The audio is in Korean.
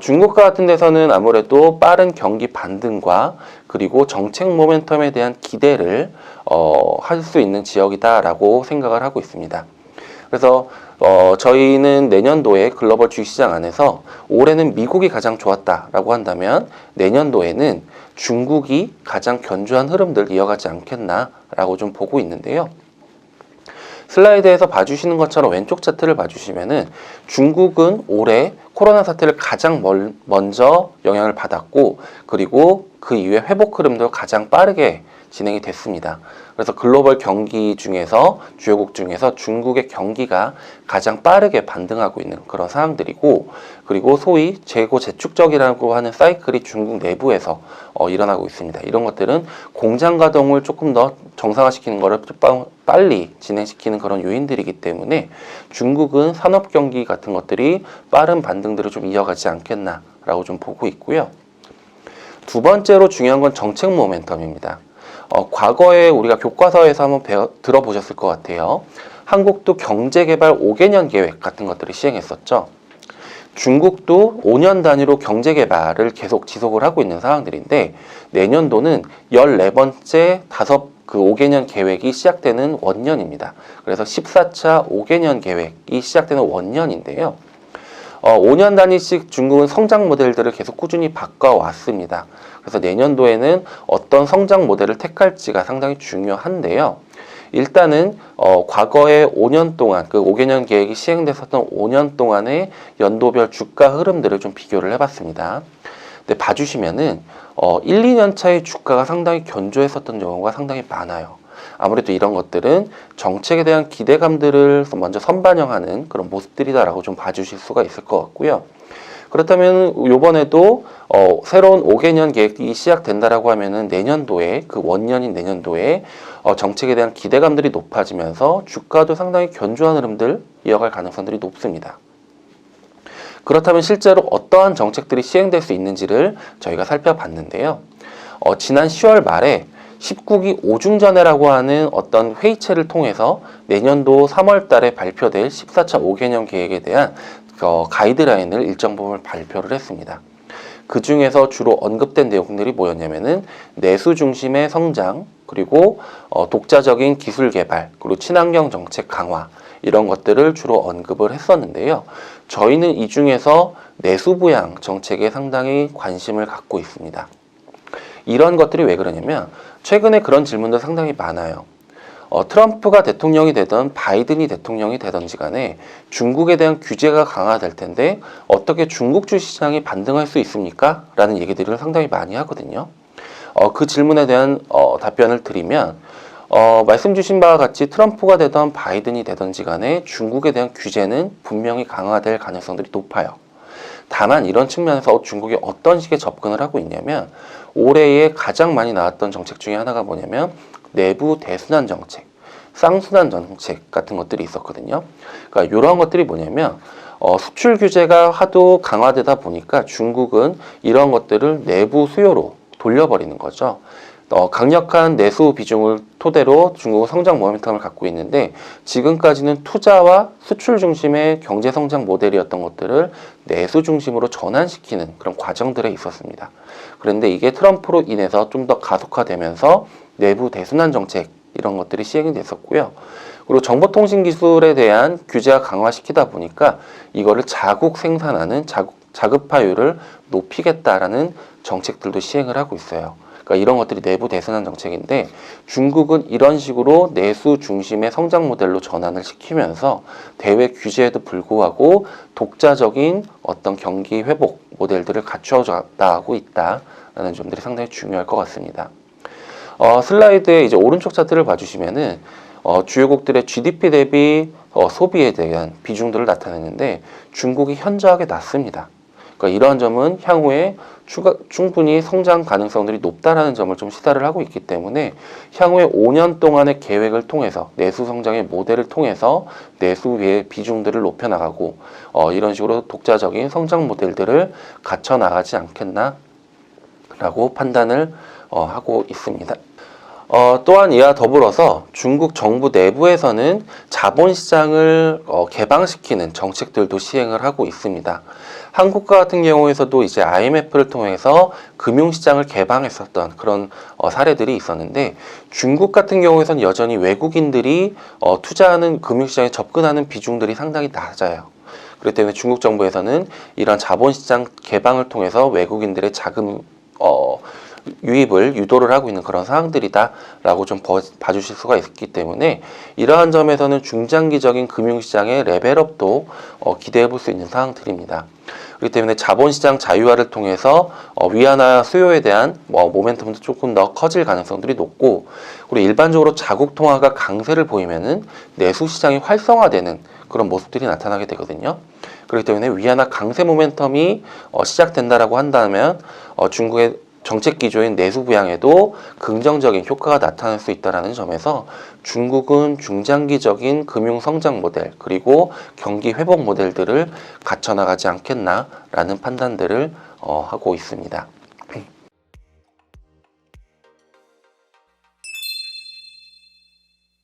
중국과 같은 데서는 아무래도 빠른 경기 반등과 그리고 정책 모멘텀에 대한 기대를 할 수 있는 지역이다라고 생각을 하고 있습니다. 그래서 저희는 내년도에 글로벌 주식시장 안에서 올해는 미국이 가장 좋았다라고 한다면 내년도에는 중국이 가장 견조한 흐름들 이어가지 않겠나라고 좀 보고 있는데요. 슬라이드에서 봐주시는 것처럼 왼쪽 차트를 봐주시면은 중국은 올해 코로나 사태를 가장 먼저 영향을 받았고 그리고 그 이후에 회복 흐름도 가장 빠르게 진행이 됐습니다. 그래서 글로벌 경기 중에서 주요국 중에서 중국의 경기가 가장 빠르게 반등하고 있는 그런 상황들이고 그리고 소위 재고 재축적이라고 하는 사이클이 중국 내부에서 일어나고 있습니다. 이런 것들은 공장 가동을 조금 더 정상화시키는 것을 빨리 진행시키는 그런 요인들이기 때문에 중국은 산업 경기 같은 것들이 빠른 반등들을 좀 이어가지 않겠나라고 좀 보고 있고요. 두 번째로 중요한 건 정책 모멘텀입니다. 과거에 우리가 교과서에서 한번 들어보셨을 것 같아요. 한국도 경제개발 5개년 계획 같은 것들을 시행했었죠. 중국도 5년 단위로 경제개발을 계속 지속을 하고 있는 상황들인데 내년도는 14번째 5개년 계획이 시작되는 원년입니다. 그래서 14차 5개년 계획이 시작되는 원년인데요. 5년 단위씩 중국은 성장 모델들을 계속 꾸준히 바꿔왔습니다. 그래서 내년도에는 어떤 성장 모델을 택할지가 상당히 중요한데요. 일단은 과거에 5년 동안 그 5개년 계획이 시행됐었던 5년 동안의 연도별 주가 흐름들을 좀 비교를 해봤습니다. 근데 봐주시면은 1, 2년 차의 주가가 상당히 견조했었던 경우가 상당히 많아요. 아무래도 이런 것들은 정책에 대한 기대감들을 먼저 선반영하는 그런 모습들이다라고 좀 봐주실 수가 있을 것 같고요. 그렇다면 이번에도 새로운 5개년 계획이 시작된다라고 하면은 내년도에 그 원년인 내년도에 정책에 대한 기대감들이 높아지면서 주가도 상당히 견조한 흐름들 이어갈 가능성들이 높습니다. 그렇다면 실제로 어떠한 정책들이 시행될 수 있는지를 저희가 살펴봤는데요. 지난 10월 말에 19기 오중전회라고 하는 어떤 회의체를 통해서 내년도 3월 달에 발표될 14차 5개년 계획에 대한 가이드라인을 일정 부분 발표를 했습니다. 그 중에서 주로 언급된 내용들이 뭐였냐면은 내수 중심의 성장, 그리고 독자적인 기술 개발, 그리고 친환경 정책 강화 이런 것들을 주로 언급을 했었는데요. 저희는 이 중에서 내수 부양 정책에 상당히 관심을 갖고 있습니다. 이런 것들이 왜 그러냐면 최근에 그런 질문도 상당히 많아요. 트럼프가 대통령이 되든 바이든이 대통령이 되든지 간에 중국에 대한 규제가 강화될 텐데 어떻게 중국 주시장이 반등할 수 있습니까? 라는 얘기들을 상당히 많이 하거든요. 그 질문에 대한 답변을 드리면 말씀 주신 바와 같이 트럼프가 되든 바이든이 되든지 간에 중국에 대한 규제는 분명히 강화될 가능성들이 높아요. 다만 이런 측면에서 중국이 어떤 식의 접근을 하고 있냐면 올해에 가장 많이 나왔던 정책 중에 하나가 뭐냐면 내부 대순환 정책, 쌍순환 정책 같은 것들이 있었거든요. 그러니까 이런 것들이 뭐냐면 수출 규제가 하도 강화되다 보니까 중국은 이런 것들을 내부 수요로 돌려버리는 거죠. 강력한 내수 비중을 토대로 중국은 성장 모멘텀을 갖고 있는데 지금까지는 투자와 수출 중심의 경제 성장 모델이었던 것들을 내수 중심으로 전환시키는 그런 과정들에 있었습니다. 그런데 이게 트럼프로 인해서 좀 더 가속화되면서 내부 대순환 정책 이런 것들이 시행이 됐었고요. 그리고 정보통신 기술에 대한 규제가 강화시키다 보니까 이거를 자국 생산하는 자급화율을 높이겠다라는 정책들도 시행을 하고 있어요. 그러니까 이런 것들이 내부 대순환 정책인데 중국은 이런 식으로 내수 중심의 성장 모델로 전환을 시키면서 대외 규제에도 불구하고 독자적인 어떤 경기 회복 모델들을 갖춰 나가고 있다라는 점들이 상당히 중요할 것 같습니다. 슬라이드에 이제 오른쪽 차트를 봐주시면은 주요국들의 GDP 대비 소비에 대한 비중들을 나타내는데 중국이 현저하게 낮습니다. 그러니까 이러한 점은 향후에 충분히 성장 가능성들이 높다라는 점을 좀 시사를 하고 있기 때문에 향후에 5년 동안의 계획을 통해서 내수 성장의 모델을 통해서 내수의 비중들을 높여나가고 이런 식으로 독자적인 성장 모델들을 갖춰 나가지 않겠나라고 판단을 하고 있습니다. 또한 이와 더불어서 중국 정부 내부에서는 자본시장을 개방시키는 정책들도 시행을 하고 있습니다. 한국과 같은 경우에서도 이제 IMF를 통해서 금융시장을 개방했었던 그런 사례들이 있었는데, 중국 같은 경우에서는 여전히 외국인들이 투자하는 금융시장에 접근하는 비중들이 상당히 낮아요. 그렇기 때문에 중국 정부에서는 이런 자본시장 개방을 통해서 외국인들의 자금 유입을 유도를 하고 있는 그런 상황들이다라고 좀 봐주실 수가 있기 때문에, 이러한 점에서는 중장기적인 금융시장의 레벨업도 기대해 볼 수 있는 상황들입니다. 그렇기 때문에 자본시장 자유화를 통해서 위안화 수요에 대한 모멘텀도 조금 더 커질 가능성들이 높고, 그리고 일반적으로 자국 통화가 강세를 보이면은 내수시장이 활성화되는 그런 모습들이 나타나게 되거든요. 그렇기 때문에 위안화 강세 모멘텀이 시작된다라고 한다면 중국의 정책 기조인 내수 부양에도 긍정적인 효과가 나타날 수 있다는 점에서 중국은 중장기적인 금융 성장 모델 그리고 경기 회복 모델들을 갖춰나가지 않겠나라는 판단들을 하고 있습니다.